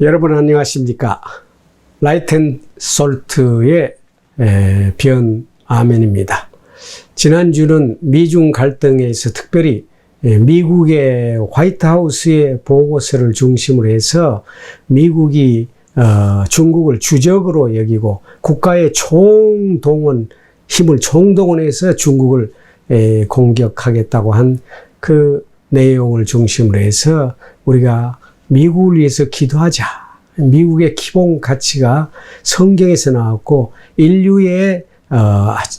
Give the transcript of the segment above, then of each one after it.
여러분 안녕하십니까? 라이트 앤 솔트의 변 아멘입니다. 지난주는 미중 갈등에서 특별히 미국의 화이트하우스의 보고서를 중심으로 해서 미국이 중국을 주적으로 여기고 국가의 총동원, 힘을 총동원해서 중국을 공격하겠다고 한 그 내용을 중심으로 해서 우리가 미국을 위해서 기도하자. 미국의 기본 가치가 성경에서 나왔고 인류의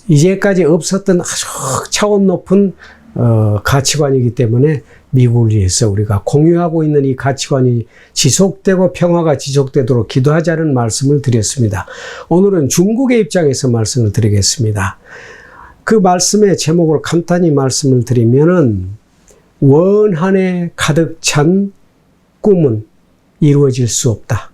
이제까지 없었던 아주 차원 높은 가치관이기 때문에 미국을 위해서 우리가 공유하고 있는 이 가치관이 지속되고 평화가 지속되도록 기도하자는 말씀을 드렸습니다. 오늘은 중국의 입장에서 말씀을 드리겠습니다. 그 말씀의 제목을 간단히 말씀을 드리면은 원한에 가득 찬 꿈은 이루어질 수 없다.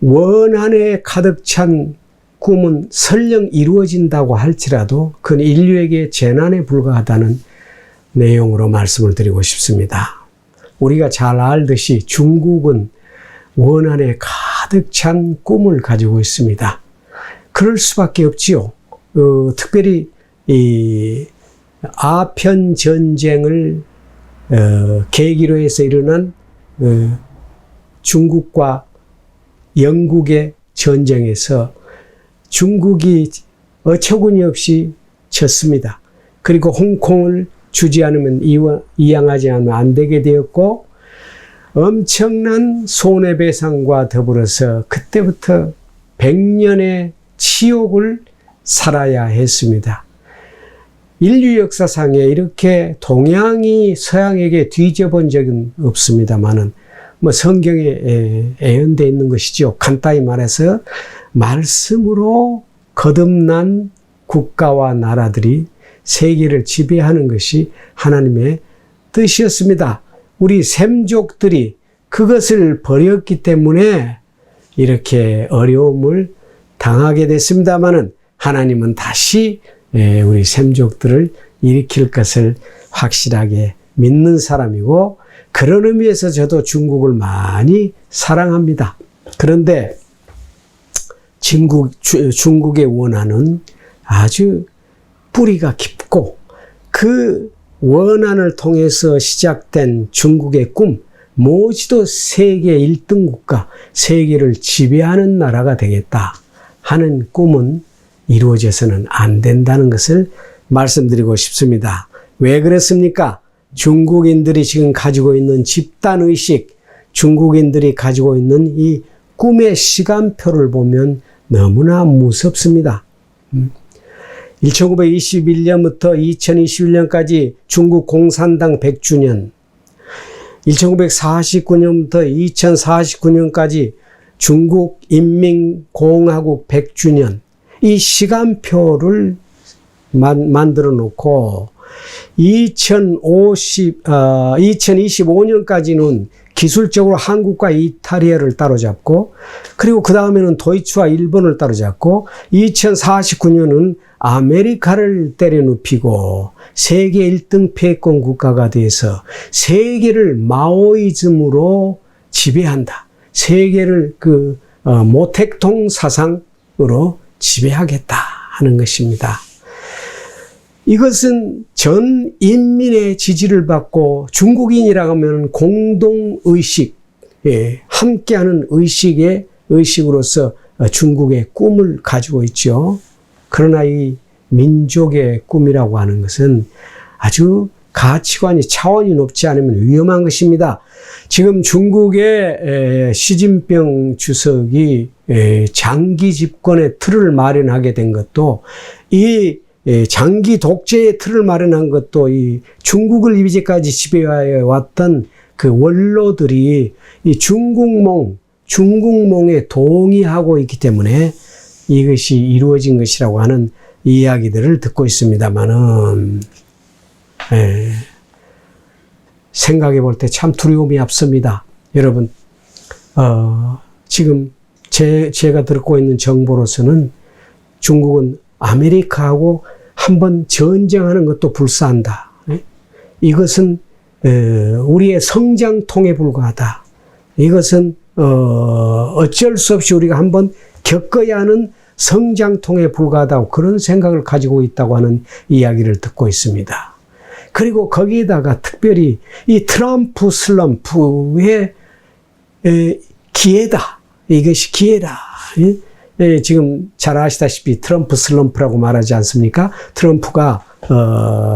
원한에 가득 찬 꿈은 설령 이루어진다고 할지라도 그건 인류에게 재난에 불과하다는 내용으로 말씀을 드리고 싶습니다. 우리가 잘 알듯이 중국은 원한에 가득 찬 꿈을 가지고 있습니다. 그럴 수밖에 없지요. 특별히 이 아편 전쟁을 계기로 해서 일어난 중국과 영국의 전쟁에서 중국이 어처구니 없이 졌습니다. 그리고 홍콩을 주지 않으면 이양하지 않으면 안 되게 되었고 엄청난 손해배상과 더불어서 그때부터 100년의 치욕을 살아야 했습니다. 인류 역사상에 이렇게 동양이 서양에게 뒤져본 적은 없습니다만은 성경에 예언되어 있는 것이죠. 간단히 말해서 말씀으로 거듭난 국가와 나라들이 세계를 지배하는 것이 하나님의 뜻이었습니다. 우리 샘족들이 그것을 버렸기 때문에 이렇게 어려움을 당하게 됐습니다마는 하나님은 다시 우리 샘족들을 일으킬 것을 확실하게 믿는 사람이고 그런 의미에서 저도 중국을 많이 사랑합니다. 그런데 중국의 원한은 아주 뿌리가 깊고 그 원한을 통해서 시작된 중국의 꿈, 무엇이도 세계 1등 국가, 세계를 지배하는 나라가 되겠다 하는 꿈은 이루어져서는 안 된다는 것을 말씀드리고 싶습니다. 왜 그렇습니까? 중국인들이 지금 가지고 있는 집단의식, 중국인들이 가지고 있는 이 꿈의 시간표를 보면 너무나 무섭습니다. 1921년부터 2021년까지 중국 공산당 100주년, 1949년부터 2049년까지 중국 인민공화국 100주년, 이 시간표를 만들어 놓고 2025년까지는 기술적으로 한국과 이탈리아를 따로잡고 그리고 그 다음에는 도이치와 일본을 따로잡고 2049년은 아메리카를 때려눕히고 세계 1등 패권 국가가 돼서 세계를 마오이즘으로 지배한다. 세계를 모택동 사상으로 지배하겠다 하는 것입니다. 이것은 전 인민의 지지를 받고 중국인이라고 하면 공동의식, 함께하는 의식으로서 중국의 꿈을 가지고 있죠. 그러나 이 민족의 꿈이라고 하는 것은 아주 가치관이 차원이 높지 않으면 위험한 것입니다. 지금 중국의 시진핑 주석이 장기 집권의 틀을 마련하게 된 것도 이 장기 독재의 틀을 마련한 것도 이 중국을 이제까지 지배해 왔던 그 원로들이 이 중국몽에 동의하고 있기 때문에 이것이 이루어진 것이라고 하는 이야기들을 듣고 있습니다만은 생각해 볼 때 참 두려움이 앞섭니다. 여러분, 지금 제가 듣고 있는 정보로서는 중국은 아메리카하고 한번 전쟁하는 것도 불사한다. 이것은 우리의 성장통에 불과하다. 이것은 어쩔 수 없이 우리가 한번 겪어야 하는 성장통에 불과하다고 그런 생각을 가지고 있다고 하는 이야기를 듣고 있습니다. 그리고 거기에다가 특별히 이 트럼프 슬럼프의 기회다. 이것이 기회다. 지금 잘 아시다시피 트럼프 슬럼프라고 말하지 않습니까? 트럼프가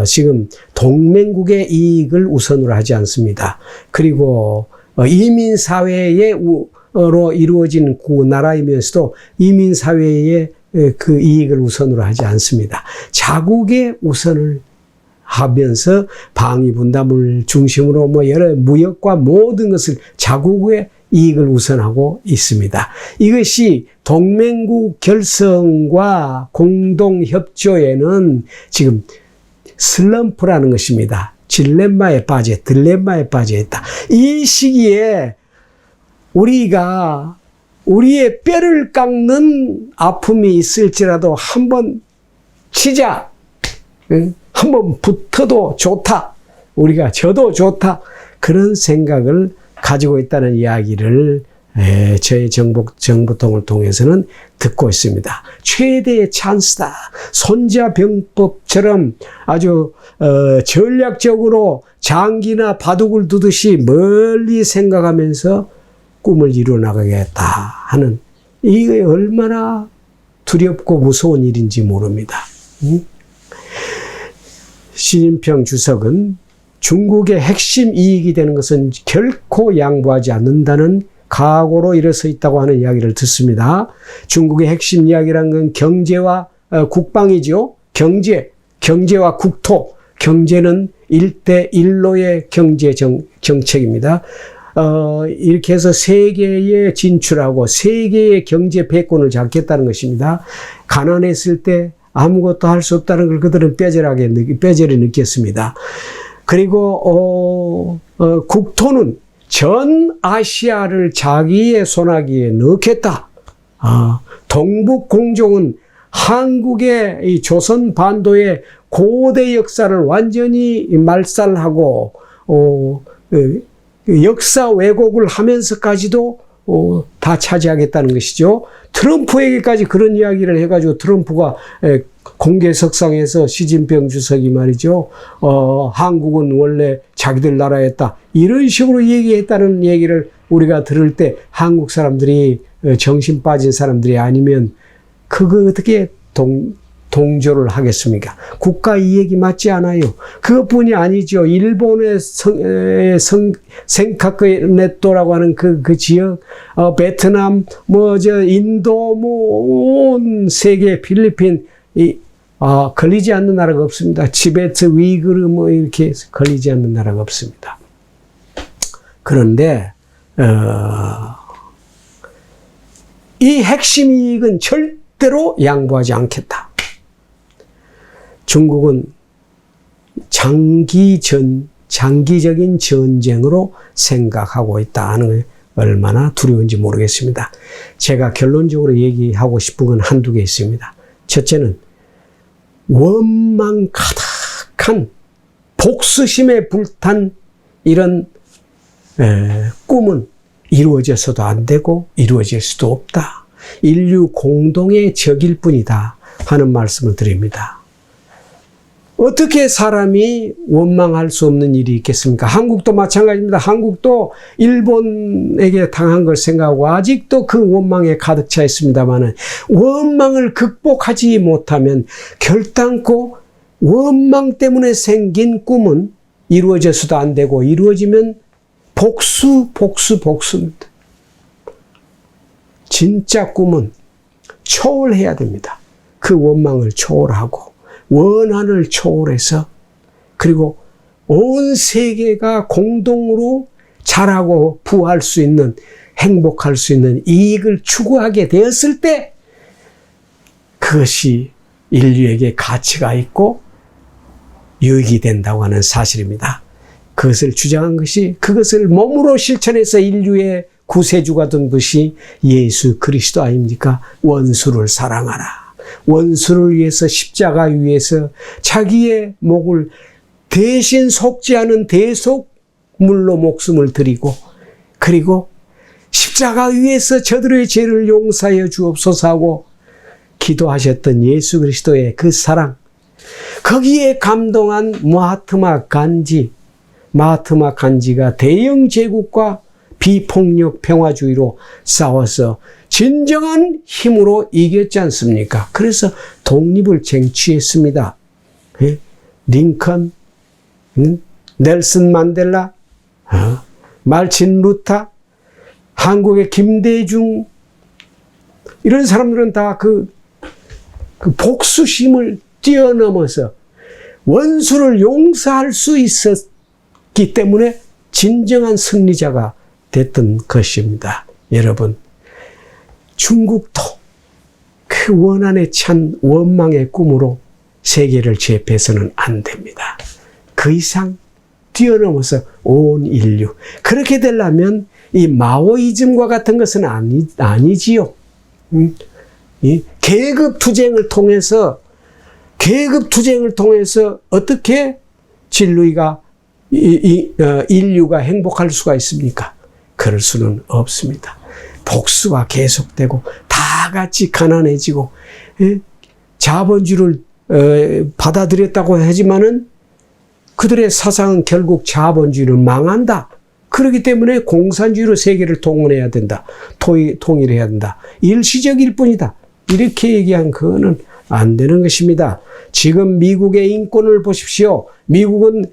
지금 동맹국의 이익을 우선으로 하지 않습니다. 그리고 이민사회로 이루어진 그 나라이면서도 이민사회의 그 이익을 우선으로 하지 않습니다. 자국의 우선을 하면서 방위분담을 중심으로 뭐 여러 무역과 모든 것을 자국의 이익을 우선하고 있습니다. 이것이 동맹국 결성과 공동협조에는 지금 슬럼프라는 것입니다. 딜레마에 빠져 있다. 이 시기에 우리가 우리의 뼈를 깎는 아픔이 있을지라도 한번 치자. 한번 붙어도 좋다. 우리가 져도 좋다. 그런 생각을 가지고 있다는 이야기를 저의 정보통을 통해서는 듣고 있습니다. 최대의 찬스다. 손자병법처럼 아주 전략적으로 장기나 바둑을 두듯이 멀리 생각하면서 꿈을 이루어 나가겠다 하는, 이게 얼마나 두렵고 무서운 일인지 모릅니다. 시진핑 주석은 중국의 핵심 이익이 되는 것은 결코 양보하지 않는다는 각오로 일어서 있다고 하는 이야기를 듣습니다. 중국의 핵심 이야기란 건 경제와 국방이죠. 경제와 국토. 경제는 1대1로의 경제 정책입니다. 이렇게 해서 세계에 진출하고 세계의 경제 패권을 잡겠다는 것입니다. 가난했을 때 아무것도 할 수 없다는 걸 그들은 뼈저리 느꼈습니다. 그리고 국토는 전 아시아를 자기의 손아귀에 넣겠다. 동북 공종은 한국의 이 조선 반도의 고대 역사를 완전히 말살하고 역사 왜곡을 하면서까지도 다 차지하겠다는 것이죠. 트럼프에게까지 그런 이야기를 해가지고 트럼프가 공개석상에서 시진핑 주석이 말이죠. 한국은 원래 자기들 나라였다. 이런 식으로 얘기했다는 얘기를 우리가 들을 때 한국 사람들이 정신 빠진 사람들이 아니면 그거 어떻게 동조를 하겠습니까? 국가 이익이 맞지 않아요. 그것뿐이 아니죠. 일본의 생카쿠네토라고 하는 그 지역, 베트남, 인도, 온 세계, 필리핀, 걸리지 않는 나라가 없습니다. 티베트, 위구르, 이렇게 걸리지 않는 나라가 없습니다. 그런데, 이 핵심 이익은 절대로 양보하지 않겠다. 중국은 장기적인 전쟁으로 생각하고 있다는 게 얼마나 두려운지 모르겠습니다. 제가 결론적으로 얘기하고 싶은 건 한두 개 있습니다. 첫째는 원망 가득한 복수심에 불탄 이런 꿈은 이루어져서도 안 되고 이루어질 수도 없다. 인류 공동의 적일 뿐이다 하는 말씀을 드립니다. 어떻게 사람이 원망할 수 없는 일이 있겠습니까? 한국도 마찬가지입니다. 한국도 일본에게 당한 걸 생각하고 아직도 그 원망에 가득 차 있습니다만은, 원망을 극복하지 못하면 결단코 원망 때문에 생긴 꿈은 이루어져서도 안 되고, 이루어지면 복수입니다. 진짜 꿈은 초월해야 됩니다. 그 원망을 초월하고 원한을 초월해서, 그리고 온 세계가 공동으로 자라고 부할 수 있는, 행복할 수 있는 이익을 추구하게 되었을 때 그것이 인류에게 가치가 있고 유익이 된다고 하는 사실입니다. 그것을 주장한 것이, 그것을 몸으로 실천해서 인류의 구세주가 된 것이 예수 그리스도 아닙니까? 원수를 사랑하라. 원수를 위해서 십자가 위에서 자기의 목을 대신 속지 않은 대속물로 목숨을 드리고, 그리고 십자가 위에서 저들의 죄를 용서하여 주옵소서 하고 기도하셨던 예수 그리스도의 그 사랑, 거기에 감동한 마하트마 간지가 대영 제국과 비폭력 평화주의로 싸워서 진정한 힘으로 이겼지 않습니까? 그래서 독립을 쟁취했습니다. 링컨, 넬슨 만델라, 말틴 루터, 한국의 김대중, 이런 사람들은 다 그 복수심을 뛰어넘어서 원수를 용서할 수 있었기 때문에 진정한 승리자가 됐던 것입니다. 여러분, 중국도 그 원한에 찬 원망의 꿈으로 세계를 제패해서는 안 됩니다. 그 이상 뛰어넘어서 온 인류. 그렇게 되려면 이 마오이즘과 같은 것은 아니지요. 이 계급투쟁을 통해서 어떻게 인류가 행복할 수가 있습니까? 그럴 수는 없습니다. 복수가 계속되고 다 같이 가난해지고 자본주의를 받아들였다고 하지만은 그들의 사상은 결국 자본주의를 망한다. 그렇기 때문에 공산주의로 세계를 동원해야 된다. 통일해야 된다. 일시적일 뿐이다. 이렇게 얘기한 그거는 안 되는 것입니다. 지금 미국의 인권을 보십시오. 미국은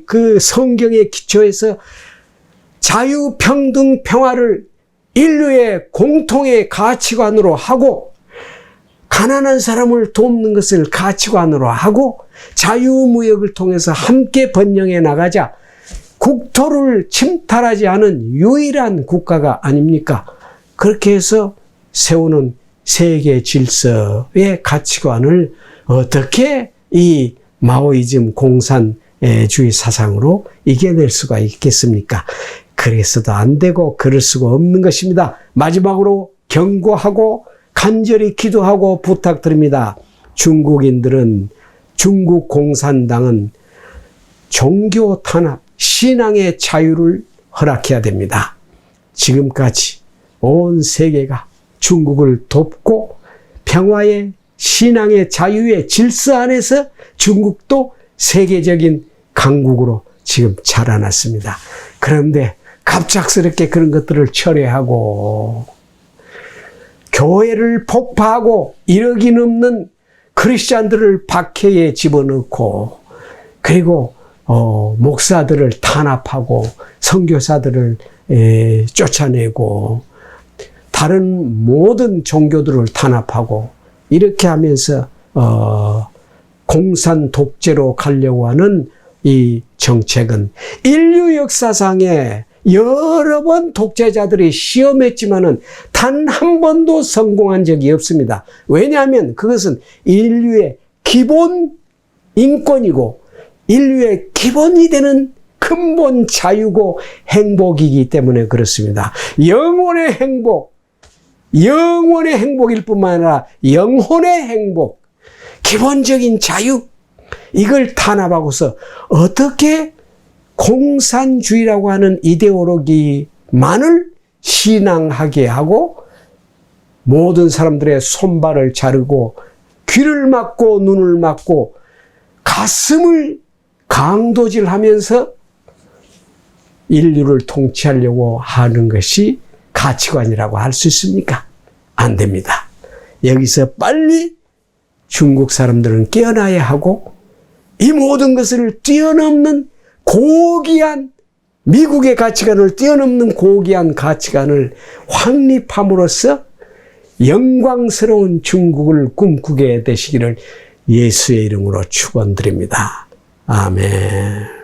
그 성경의 기초에서 자유, 평등, 평화를 인류의 공통의 가치관으로 하고, 가난한 사람을 돕는 것을 가치관으로 하고, 자유무역을 통해서 함께 번영해 나가자. 국토를 침탈하지 않은 유일한 국가가 아닙니까? 그렇게 해서 세우는 세계 질서의 가치관을 어떻게 이 마오이즘 공산주의 사상으로 이겨낼 수가 있겠습니까? 그래서도 안 되고 그럴 수가 없는 것입니다. 마지막으로 경고하고 간절히 기도하고 부탁드립니다. 중국 공산당은 종교 탄압, 신앙의 자유를 허락해야 됩니다. 지금까지 온 세계가 중국을 돕고 평화의, 신앙의 자유의 질서 안에서 중국도 세계적인 강국으로 지금 자라났습니다. 그런데 갑작스럽게 그런 것들을 철회하고 교회를 폭파하고 1억이 넘는 크리스찬들을 박해에 집어넣고 그리고 목사들을 탄압하고 선교사들을 쫓아내고 다른 모든 종교들을 탄압하고 이렇게 하면서 공산 독재로 가려고 하는 이 정책은 인류 역사상에 여러 번 독재자들이 시험했지만은 단 한 번도 성공한 적이 없습니다. 왜냐하면 그것은 인류의 기본 인권이고 인류의 기본이 되는 근본 자유고 행복이기 때문에 그렇습니다. 영혼의 행복일 뿐만 아니라 영혼의 행복, 기본적인 자유, 이걸 탄압하고서 어떻게 공산주의라고 하는 이데올로기만을 신앙하게 하고 모든 사람들의 손발을 자르고 귀를 막고 눈을 막고 가슴을 강도질하면서 인류를 통치하려고 하는 것이 가치관이라고 할 수 있습니까? 안 됩니다. 여기서 빨리 중국 사람들은 깨어나야 하고 이 모든 것을 뛰어넘는 고귀한 미국의 가치관을 뛰어넘는 고귀한 가치관을 확립함으로써 영광스러운 중국을 꿈꾸게 되시기를 예수의 이름으로 축원드립니다. 아멘.